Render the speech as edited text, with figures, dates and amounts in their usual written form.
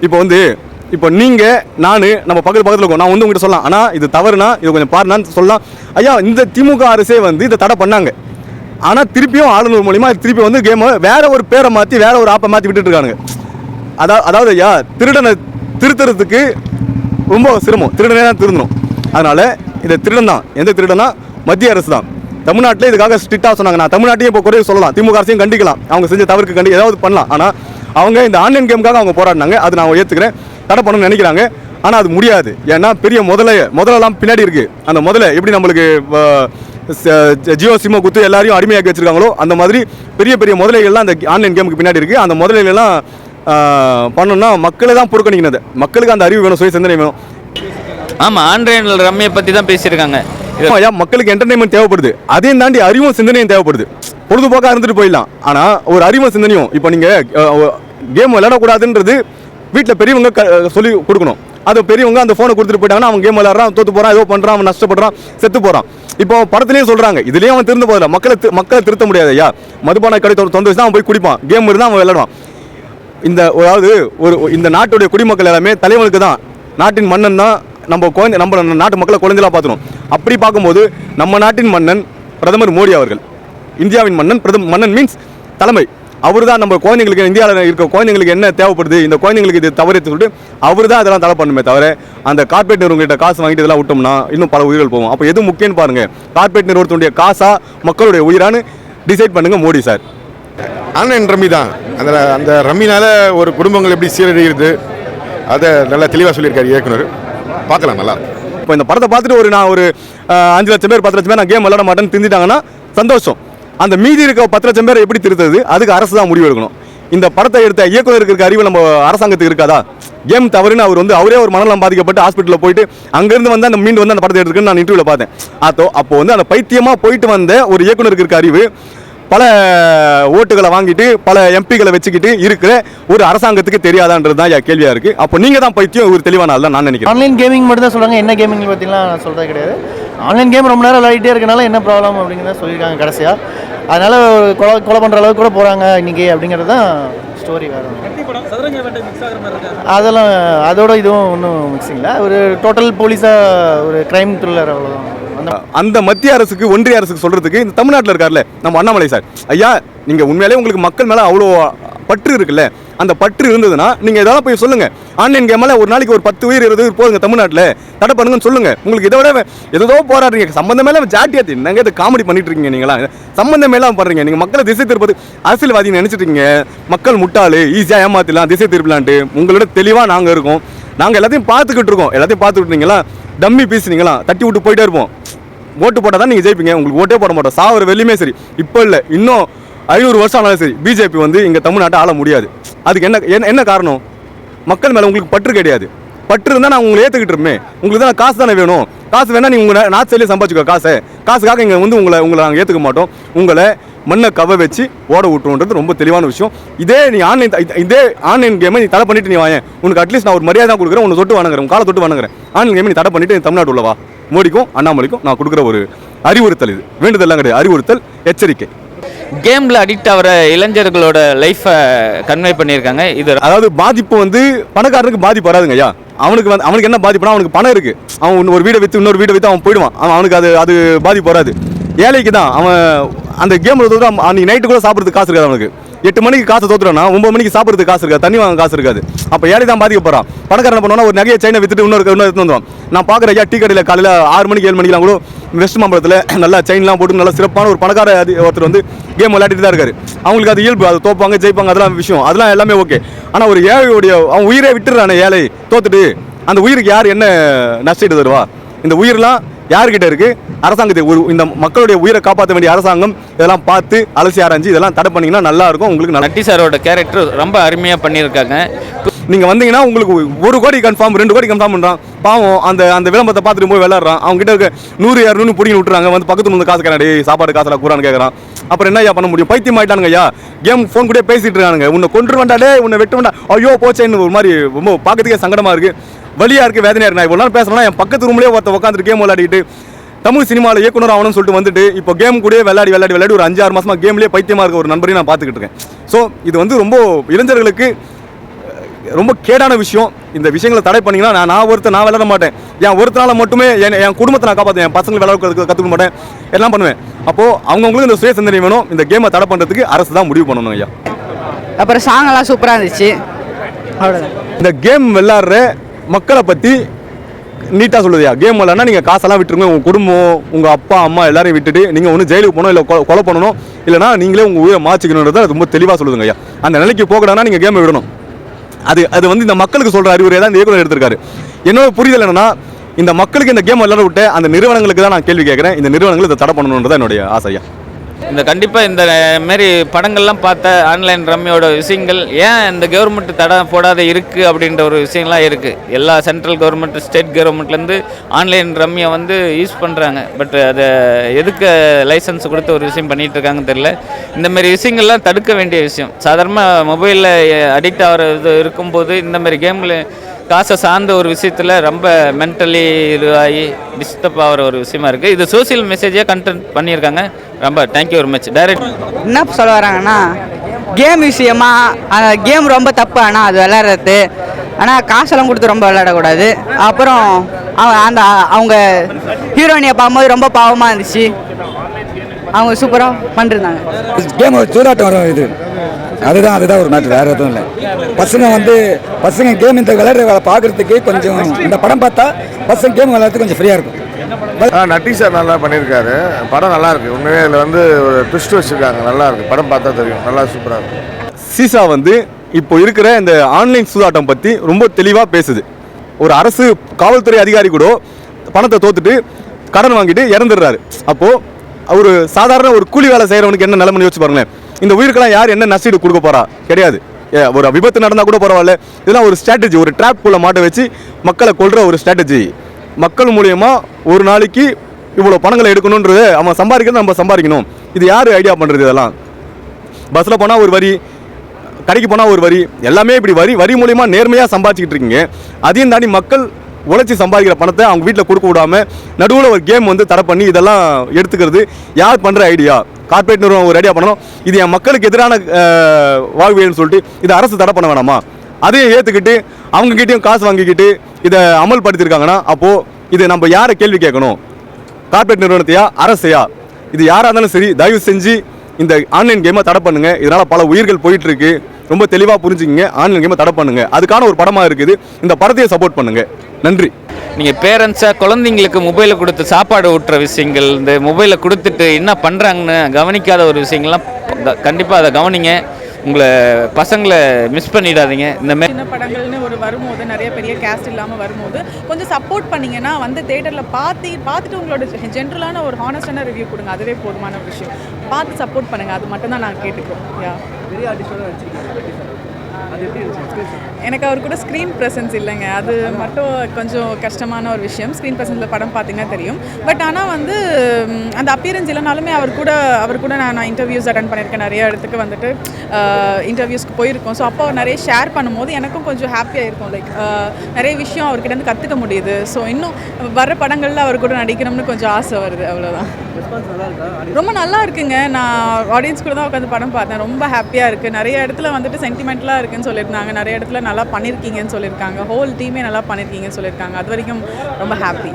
இப்போ நீங்கள் நம்ம பக்கத்தில் இருக்கோம். நான் வந்து உங்கள்கிட்ட சொல்லலாம், ஆனால் இது தவறுனா இது கொஞ்சம் பாருனான்னு சொல்லலாம். ஐயா, இந்த திமுக அரசே வந்து இதை தடை பண்ணாங்க. ஆனால் திருப்பியும் ஆளுநர் மூலிமா திருப்பி வந்து கேமை வேற ஒரு பேரை மாற்றி வேற ஒரு ஆப்பை மாற்றி விட்டுட்டு இருக்கானுங்க. அதாவது ஐயா, திருடனை திருத்துறதுக்கு ரொம்ப சிரமம். திருடனே தான் திருந்தணும். அதனால் இதை திருடன் தான். எந்த திருடனா? மத்திய அரசு தான். தமிழ்நாட்டில் இதுக்காக ஸ்ட்ரிக்டாக சொன்னாங்க. நான் தமிழ்நாட்டையும் இப்போ குறைய சொல்லலாம், திமுக அரசையும் கண்டிக்கலாம், அவங்க செஞ்ச தவறுக்கு ஏதாவது பண்ணலாம். ஆனால் அவங்க இந்த ஆன்லைன் கேமுக்காக அவங்க போராடினாங்க. அது நான் ஏற்றுக்கிறேன், தடை பண்ணணும்னு நினைக்கிறாங்க. ஆனால் அது முடியாது. ஏன்னா பெரிய முதலெல்லாம் பின்னாடி இருக்குது. அந்த முதல்ல எப்படி நம்மளுக்கு ஜியோ சிம்மை குத்து எல்லாரையும் அடிமையாக்கி வச்சிருக்காங்களோ, அந்த மாதிரி பெரிய பெரிய முதலைகள்லாம் அந்த ஆன்லைன் கேமுக்கு பின்னாடி இருக்குது. அந்த முதலைகள்லாம் பண்ணணும்னா மக்களை தான் புறக்கணிக்கிறது. மக்களுக்கு அந்த அறிவு வேணும், சுய சிந்தனை வேணும். ஆமாம், ஆன்லைன் ரம்மியை பற்றி தான் பேசியிருக்காங்க. மக்களுக்கு என்டர்டைன்மெண்ட் தேவைப்படுது, அதையும் தாண்டி அறிவும் சிந்தனையும் தேவைப்படுது. பொழுதுபோக்காக இருந்துட்டு போயிடலாம், ஆனால் ஒரு அறிவும் சிந்தனையும். இப்போ நீங்கள் கேம் விளையாடக்கூடாதுன்றது வீட்டில் பெரியவங்க சொல்லி கொடுக்கணும். அது பெரியவங்க அந்த ஃபோனை கொடுத்துட்டு போயிட்டாங்கன்னா அவன் கேம் விளையாடுறான், தோத்து போகிறான், ஏதோ பண்ணுறான், அவன் நஷ்டப்படுறான், செத்து போகிறான். இப்போ படத்துலேயும் சொல்கிறாங்க, இதுலேயும் அவன் திருந்த போதில்லை. மக்களை திருத்த முடியாது. ஐயா, மதுபான கடை தொந்தரவு வச்சு தான் அவன் போய் குடிப்பான், கேம் இருந்தால் அவன் விளையாடுவான். இந்த நாட்டுடைய குடிமக்கள் எல்லாமே தலைவனுக்கு தான். நாட்டின் மன்னன் தான். நம்ம நாட்டு மக்களை குழந்தைலாம் பார்த்துரும். அப்படி பார்க்கும்போது நம்ம நாட்டின் மன்னன் பிரதமர் மோடி அவர்கள், இந்தியாவின் மன்னன் மீன்ஸ் தலைமை. அவர் தான் நம்ம குழந்தைங்களுக்கு, இந்தியாவில் இருக்க குழந்தைங்களுக்கு என்ன தேவைப்படுது, இந்த குழந்தைங்களுக்கு இது தவறு சொல்லிட்டு அவர் தான் அதெல்லாம் தடை பண்ணுமே தவிர, அந்த கார்பரேட் நிறுவனங்கிட்ட காசு வாங்கிட்டு இதெல்லாம் விட்டோம்னா இன்னும் பல உயிர்கள் போகும். அப்போ எது முக்கியம்னு பாருங்கள், கார்பரேட் நிறுவனத்துடைய காசா மக்களுடைய உயிரானு டிசைட் பண்ணுங்க மோடி சார். ஆன்லைன் ரம்மி தான். அந்த ரம்மினால ஒரு குடும்பங்கள் எப்படி சீரழிகிறது அதை நல்லா தெளிவாக சொல்லியிருக்காரு இயக்குனர். பார்க்கலாம், நல்லா இருக்கும். இப்போ இந்த படத்தை பார்த்துட்டு நான் ஒரு 5 லட்சம் பேர் 10 லட்சம் பேர் நான் கேம் விளையாட மாட்டேன்னு திருந்திட்டாங்கன்னா சந்தோஷம். அந்த மீதி இருக்க 10 லட்சம் பேர் எப்படி திருத்துறது, அதுக்கு அரசு தான் முடிவு எடுக்கணும். இந்த படத்தை எடுத்த இயக்குனருக்கு இருக்க அறிவு நம்ம அரசாங்கத்துக்கு இருக்காதா? கேம் தவறுன்னு அவரே ஒரு மனநலம் பாதிக்கப்பட்டு ஹாஸ்பிட்டலில் போயிட்டு அங்கேருந்து வந்து அந்த மீண்டு வந்து அந்த படத்தை எடுத்துக்குன்னு நான் இன்டர்வியூவில் பார்த்தேன். அப்போ வந்து அந்த பைத்தியமாக போயிட்டு வந்த ஒரு இயக்குனருக்கு இருக்க அறிவு பல ஓட்டுகளை வாங்கிட்டு பல எம்பிகளை வச்சுக்கிட்டு இருக்கிற ஒரு அரசாங்கத்துக்கு தெரியாதான்றது தான் கேள்வியாக இருக்குது. அப்போ நீங்கள் தான் பைத்தியம் ஒரு தெளிவான ஆள் தான் நான் நினைக்கிறேன். ஆன்லைன் கேமிங் மட்டும் தான் சொல்கிறாங்க, என்ன கேமிங் பற்றிலாம் நான் சொல்கிறது கிடையாது. ஆன்லைன் கேம் ரொம்ப நேரம் விளையாடிட்டே இருக்கனால என்ன ப்ராப்ளம் அப்படிங்கிறத சொல்லியிருக்காங்க கடைசியாக. அதனால் கொலை பண்ணுற அளவுக்கு கூட போகிறாங்க இன்றைக்கி அப்படிங்கிறது தான் ஸ்டோரி. வேறு அதெல்லாம் அதோட இதுவும் ஒன்றும் மிக்சிங் இல்லை. ஒரு டோட்டல் போலீஸாக ஒரு க்ரைம் த்ரில்லர், அவ்வளோதான். அந்த மத்திய அரசுக்கு ஒன்றிய அரசுக்கு சொல்றதுக்கு இந்த தமிழ்நாட்டில் இருக்கார்ல நம்ம அண்ணாமலை சார், ஐயா நீங்க உண்மையிலே உங்களுக்கு மக்கள் மேல அவ்வளோ பற்று இருக்குல்ல, அந்த பற்று இருந்ததுன்னா நீங்க ஏதாவது போய் சொல்லுங்க. ஆன்லைன் கேமால ஒரு நாளைக்கு ஒரு 10 உயிர் 20 உயிர் போதுங்க, தமிழ்நாட்டில் தடை பண்ணுங்கன்னு சொல்லுங்க. உங்களுக்கு இதை விட ஏதோ போராடுறீங்க, சம்பந்தமே ஜாட்டியாத்தி நாங்கள் இதை காமெடி பண்ணிட்டு இருக்கீங்க. நீங்களா சம்பந்தமே எல்லாம் பண்றீங்க. நீங்க மக்களை திசை திருப்பது அரசியல்வாதி நினைச்சிட்டு இருக்கீங்க. மக்கள் முட்டாளு, ஈஸியா ஏமாத்திடலாம், திசை திருப்பலான்ட்டு. உங்களோட தெளிவா நாங்க இருக்கோம். நாங்க எல்லாத்தையும் பார்த்துக்கிட்டு இருக்கோம். எல்லாத்தையும் பார்த்துக்கிட்டு இருந்தீங்களா, டம்மி பேசுனீங்களா, தட்டி விட்டு போயிட்டே இருப்போம். ஓட்டு போட்டால் தான் நீங்கள் ஜெயிப்பீங்க. உங்களுக்கு ஓட்டே போட மாட்டோம். சாவர வெளியுமே சரி, இப்போ இல்லை இன்னும் 500 வருஷம் ஆனாலும் சரி பிஜேபி வந்து இங்கே தமிழ்நாட்டை ஆள முடியாது. அதுக்கு என்ன காரணம்? மக்கள் மேலே உங்களுக்கு பற்று கிடையாது. பற்று இருந்தால் நான் உங்களை ஏற்றுக்கிட்டு இருப்பேன். உங்களுக்கு தான் காசு தானே வேணும். காசு வேணா நீங்கள் உங்கள் நாட்டு சைட்லேயே சம்பாதிச்சுக்கோ. காசுக்காக இங்கே வந்து உங்களை நாங்கள் ஏற்றுக்க மாட்டோம். உங்களை மண்ணை கவ வச்சு ஓட விட்டுருன்றது ரொம்ப தெளிவான விஷயம். இதே ஆன்லைன் கேமை நீ தடை பண்ணிட்டு நீ வாயேன், உனக்கு அட்லீஸ்ட் நான் ஒரு மரியாதை தான் கொடுக்குறேன், உன்னை தொட்டு வணங்குறேன், காலை தொட்டு வணங்குறேன். ஆன்லைன் கேமை நீ தடை பண்ணிட்டு தமிழ்நாடு உள்ளவா. மோடிக்கும் அண்ணாமலைக்கும் நான் கொடுக்குற ஒரு அறிவுறுத்தல், இது வேண்டுதல்லாம் கிடையாது, அறிவுறுத்தல், எச்சரிக்கை. கேமில் அடிக்ட் ஆகிற இளைஞர்களோட லைஃப்பை கன்வே பண்ணியிருக்காங்க. இது அதாவது பாதிப்பு வந்து பணக்காரனுக்கு பாதிப்பு வராதுங்க ஐயா. அவனுக்கு என்ன பாதிப்புனா, அவனுக்கு பணம் இருக்குது, அவன் ஒரு வீடை விற்று இன்னொரு வீடை விற்று அவன் போயிடுவான். அவனுக்கு அது பாதிப்பு வராது. ஏழைக்கு தான் அவன் அந்த கேமில் தோற்று அன்றைக்கி நைட்டு கூட சாப்பிட்றதுக்கு காசு இருக்காது. அவனுக்கு 8 மணிக்கு காசு தோற்றுறான்னா 9 மணிக்கு சாப்பிட்றதுக்கு காசு இருக்காது, தண்ணி வாங்க காசு இருக்காது. அப்போ ஏழை தான் பாதிக்கப்படுறான். பணக்காரன் பண்ணுவானா, ஒரு நகையை சைனை விற்றுட்டு இன்னொரு எடுத்து வந்துடும். நான் பார்க்குறேன் ஐயா, டீ கடையில் காலையில் 6 மணிக்கு 7 மணிக்கெலாம் கூட வெஸ்ட் மாம்பலத்தில் நல்லா செயின்லாம் போட்டு நல்லா சிறப்பான ஒரு பணக்கார ஒருத்தர் வந்து கேம் விளையாடிட்டு தான் இருக்காரு. அவங்களுக்கு அது இயல்பு, அது தோப்பாங்க ஜெயிப்பாங்க, அதெல்லாம் விஷயம், அதெல்லாம் எல்லாமே ஓகே. ஆனால் ஒரு ஏழையுடைய அவன் உயிரை விட்டுறானே ஏழை தோத்துட்டு, அந்த உயிருக்கு யார் என்ன நஷ்டம் தருவா? இந்த உயிரெலாம் யார்கிட்ட இருக்கு? அரசாங்கத்தை இந்த மக்களுடைய உயிரை காப்பாற்ற வேண்டிய அரசாங்கம் இதெல்லாம் பார்த்து அலசி ஆராய்ச்சி இதெல்லாம் தடை பண்ணிங்கன்னா நல்லா இருக்கும். உங்களுக்கு நட்டி சாரோட கேரக்டர் ரொம்ப அருமையாக பண்ணியிருக்காங்க. நீங்கள் வந்தீங்கன்னா உங்களுக்கு 1 கோடி கன்ஃபார்ம், 2 கோடி கன்ஃபார்ம் பண்ணுறான். பாவம் அந்த விளம்பரத்தை பார்த்துட்டு போய் விளையாடுறான். அவங்க கிட்ட இருக்க 100 200 பிடிங்கி விட்டுறாங்க. வந்து பக்கத்துல வந்து காசு கேட்கறாடி, சாப்பாடு காசுலாம் கூறான்னு கேட்குறான். அப்புறம் என்ன ஐயா பண்ண முடியும்? பைத்தியம் ஆயிட்டானுங்க ஐயா. கேம் ஃபோன் கூட பேசிட்டு இருக்கானுங்க. உன்னை கொண்டு வேண்டாடே, உன்னை வெட்ட வேண்டாம், ஐயோ போச்சேன்னு ஒரு மாதிரி ரொம்ப பார்க்கறதுக்கே சங்கடமாக இருக்குது, வலியாக இருக்குது, வேதனையாக இருக்குது. நான் இவ்வளோ நேரம் பேசுகிறேன்னா என் பக்கத்து ரூம்லேயே ஒருத்த உட்காந்துட்டு கேம் விளையாடிட்டு தமிழ் சினிமாவில் இயக்குனர் ஆகணும்னு சொல்லிட்டு வந்துட்டு இப்போ கேம் கூட விளையாடி ஒரு 5-6 மாதமாக கேம்லேயே பைத்தியமாக இருக்க ஒரு நண்பரையும் நான் பார்த்துக்கிட்டு இருக்கேன். ஸோ இது வந்து ரொம்ப இளைஞர்களுக்கு ரொம்ப கேடான விஷயம். இந்த விஷயங்களை தடை பண்ணிங்கன்னா நான் விளையாட மாட்டேன். என் ஒருத்தனால மட்டுமே என் குடும்பத்தை நான் காப்பாற்றுவேன், என் பசங்களை விளையாட கற்றுக்க மாட்டேன், எல்லாம் பண்ணுவேன். அப்போது அவங்கவுங்களுக்கு இந்த சுய சிந்தனை வேணும். இந்த கேமை தடை பண்ணுறதுக்கு அரசு தான் முடிவு பண்ணணும் ஐயா. அப்புறம் சாங்கெல்லாம் சூப்பராக இருந்துச்சு, அவ்வளோதான். இந்த கேம் விளையாடுற மக்களை பற்றி நீட்டாக சொல்லுதையா, கேம் விளையாடுனா நீங்கள் காசெல்லாம் விட்டுருங்க, உங்கள் குடும்பம் உங்கள் அப்பா அம்மா எல்லாரையும் விட்டுட்டு நீங்கள் ஒன்று ஜெயிலுக்கு போகணும், இல்லை கொலை பண்ணணும், இல்லைனா நீங்களே உங்கள் உயிரை மாற்றிக்கணுன்றதை ரொம்ப தெளிவாக சொல்லுதுங்க ஐயா. அந்த நிலைக்கு போகணும்னா நீங்கள் கேமை விடணும். அது வந்து இந்த மக்களுக்கு சொல்கிற அறிவுரையை தான் இந்த இயக்குனர் எடுத்திருக்காரு. என்னோட புரிதல் என்னன்னா, இந்த மக்களுக்கு இந்த கேம் விளையாட விட்ட அந்த நிறுவனங்களுக்கு தான் நான் கேள்வி கேட்குறேன். இந்த நிறுவனங்கள் இதை தடை பண்ணணுன்றதான் என்னுடைய ஆசையா. இந்த கண்டிப்பாக இந்த மாரி படங்கள்லாம் பார்த்த ஆன்லைன் ரம்மியோட விஷயங்கள் ஏன் இந்த கவர்மெண்ட் தடை போடாத இருக்குது அப்படின்ற ஒரு விஷயம்லாம் இருக்குது. எல்லா சென்ட்ரல் கவர்மெண்ட் ஸ்டேட் கவர்மெண்ட்லேருந்து ஆன்லைன் ரம்மியை வந்து யூஸ் பண்ணுறாங்க. பட் அதை எதுக்கு லைசன்ஸ் கொடுத்து ஒரு விஷயம் பண்ணிகிட்டு இருக்காங்கன்னு தெரியல. இந்தமாரி விஷயங்கள்லாம் தடுக்க வேண்டிய விஷயம். சாதாரணமாக மொபைலில் அடிக்ட் ஆகிற இது இருக்கும்போது இந்தமாரி கேமில் காசை சார்ந்த ஒரு விஷயத்தில் ரொம்ப மென்டலி இதுவாகி டிஸ்டர்ப் ஆகிற ஒரு விஷயமா இருக்குது. இது சோசியல் மெசேஜாக கண்டென்ட் பண்ணியிருக்காங்க. ரொம்ப தேங்க்யூ வெரி மச். டைரக்ட் என்ன சொல்ல வராங்கன்னா, கேம் விஷயமா அந்த கேம் ரொம்ப தப்பு, ஆனால் அது விளையாடுறது, ஆனால் காசெல்லாம் கொடுத்து ரொம்ப விளையாடக்கூடாது. அப்புறம் அவங்க ஹீரோயினியை பார்க்கும்போது ரொம்ப பாவமாக இருந்துச்சு. அவங்க சூப்பராக பண்ணிருந்தாங்க. கேம் ஒரு சூதாட்டம் வரும், இது அதுதான் ஒரு மேட்ரு, வேறு எதுவும் இல்லை. பசங்க கேம் இந்த விளையாடுற வேலை பார்க்குறதுக்கு கொஞ்சம் இந்த படம் பார்த்தா பசங்க கேம் விளையாடுறதுக்கு கொஞ்சம் ஃப்ரீயாக இருக்கும். நட்டி சார் நல்லா பண்ணியிருக்காரு, படம் நல்லா இருக்கு. உண்மையே இதில் வந்து ஒரு ட்விஸ்ட் வச்சுருக்காங்க, நல்லா இருக்கு. படம் பார்த்தா தெரியும், நல்லா சூப்பராக இருக்கு. சீசா வந்து இப்போ இருக்கிற இந்த ஆன்லைன் சூதாட்டம் பற்றி ரொம்ப தெளிவாக பேசுது. ஒரு அரசு காவல்துறை அதிகாரி கூட பணத்தை தோத்துட்டு கடன் வாங்கிட்டு இறந்துடுறாரு. அப்போது ஒரு சாதாரண ஒரு கூலி வேலை செய்கிறவனுக்கு என்ன நிலைமைன்னு யோசிச்சு பாருங்களேன். இந்த உயிருக்கெல்லாம் யார் என்ன நஷ்டீடு கொடுக்க போறா? கிடையாது. ஒரு விபத்து நடந்தால் கூட பரவாயில்ல, இதெல்லாம் ஒரு ஸ்ட்ராட்டஜி, ஒரு ட்ராப்குள்ளே மாட்ட வச்சு மக்களை கொல்ற ஒரு ஸ்ட்ராட்டஜி. மக்கள் மூலியமா ஒரு நாளைக்கு இவ்வளோ பணங்களை எடுக்கணுன்றது அவன் சம்பாதிக்கிறது நம்ம சம்பாதிக்கணும். இது யார் ஐடியா பண்ணுறது? இதெல்லாம் பஸ்ஸில் போனால் ஒரு வரி, கடைக்கு போனால் ஒரு வரி, எல்லாமே இப்படி வரி மூலியமாக நேர்மையாக சம்பாதிச்சுக்கிட்டு இருக்கீங்க. அதையும் தாண்டி மக்கள் உழைச்சி சம்பாதிக்கிற பணத்தை அவங்க வீட்டில் கொடுக்க விடாமல் நடுவில் ஒரு கேம் வந்து தடை பண்ணி இதெல்லாம் எடுத்துக்கிறது யார் பண்ணுற ஐடியா? கார்பரேட் நிறுவனம் ஒரு ஐடியா பண்ணணும், இது என் மக்களுக்கு எதிரான வாழ்வியல்னு சொல்லிட்டு இதை அரசு தடை பண்ண வேணாமா? அதையும் ஏற்றுக்கிட்டு அவங்ககிட்டையும் காசு வாங்கிக்கிட்டு இதை அமல்படுத்தியிருக்காங்கன்னா அப்போது இது நம்ம யாரை கேள்வி கேட்கணும்? கார்பரேட் நிறுவனத்தையா, அரசையா? இது யாராக இருந்தாலும் சரி, தயவு செஞ்சு இந்த ஆன்லைன் கேமை தடை பண்ணுங்க. இதனால் பல உயிர்கள் போயிட்டு இருக்கு. ரொம்ப தெளிவாக புரிஞ்சுக்கிங்க. ஆன்லைன் கேமை தடை பண்ணுங்க. அதுக்கான ஒரு படமாக இருக்குது. இந்த படத்தையே சப்போர்ட் பண்ணுங்க. நன்றி. நீங்கள் பேரண்ட்ஸாக குழந்தைங்களுக்கு மொபைலை கொடுத்து சாப்பாடு ஊட்டுற விஷயங்கள், இந்த மொபைலை கொடுத்துட்டு என்ன பண்ணுறாங்கன்னு கவனிக்காத ஒரு விஷயங்கள்லாம் கண்டிப்பாக அதை கவனிங்க. உங்களை பசங்களை மிஸ் பண்ணிடாதீங்க. இந்த மாதிரி சின்ன படங்கள்னு ஒரு வரும்போது நிறைய பெரிய கேஸ்ட் இல்லாமல் வரும்போது கொஞ்சம் சப்போர்ட் பண்ணிங்கன்னா வந்து தேட்டரில் பார்த்துட்டு உங்களோட ஜென்ரலான ஒரு ஹானஸ்டான ரிவ்யூ கொடுங்க. அதுவே போதுமான ஒரு விஷயம். பார்த்து சப்போர்ட் பண்ணுங்கள். அது மட்டும் தான் நாங்கள் கேட்டுக்கிறோம். எனக்கு அவர் கூட ஸ்க்ரீன் ப்ரெசன்ஸ் இல்லைங்க, அது மட்டும் கொஞ்சம் கஷ்டமான ஒரு விஷயம். ஸ்க்ரீன் ப்ரெசன்ஸில் படம் பார்த்தீங்கன்னா தெரியும். பட் ஆனால் வந்து அந்த அப்பியரன்ஸ் இல்லைனாலுமே அவர் கூட நான் இன்டர்வியூஸ் அட்டன் பண்ணியிருக்கேன். நிறைய இடத்துக்கு வந்துட்டு இன்டர்வியூஸ்க்கு போயிருக்கோம். ஸோ அப்போ நிறைய ஷேர் பண்ணும்போது எனக்கும் கொஞ்சம் ஹாப்பியாக இருக்கும். லைக் நிறைய விஷயம் அவர்கிட்ட கற்றுக்க முடியுது. ஸோ இன்னும் வர படங்களில் அவர் கூட நடிக்கணும்னு கொஞ்சம் ஆசை வருது. அவ்வளோதான். ரொம்ப நல்லா இருக்குங்க. நான் ஆடியன்ஸ் கூட தான் உட்காந்து படம் பார்த்தேன். ரொம்ப ஹாப்பியாக இருக்குது. நிறைய இடத்துல வந்துட்டு சென்டிமெண்ட்லாம் இருக்குன்னு சொல்லியிருந்தாங்க. நிறைய இடத்துல நல்லா பண்ணியிருக்கீங்கன்னு சொல்லியிருக்காங்க. ஹோல் டீமே நல்லா பண்ணியிருக்கீங்கன்னு சொல்லியிருக்காங்க. அது வரைக்கும் ரொம்ப ஹாப்பி.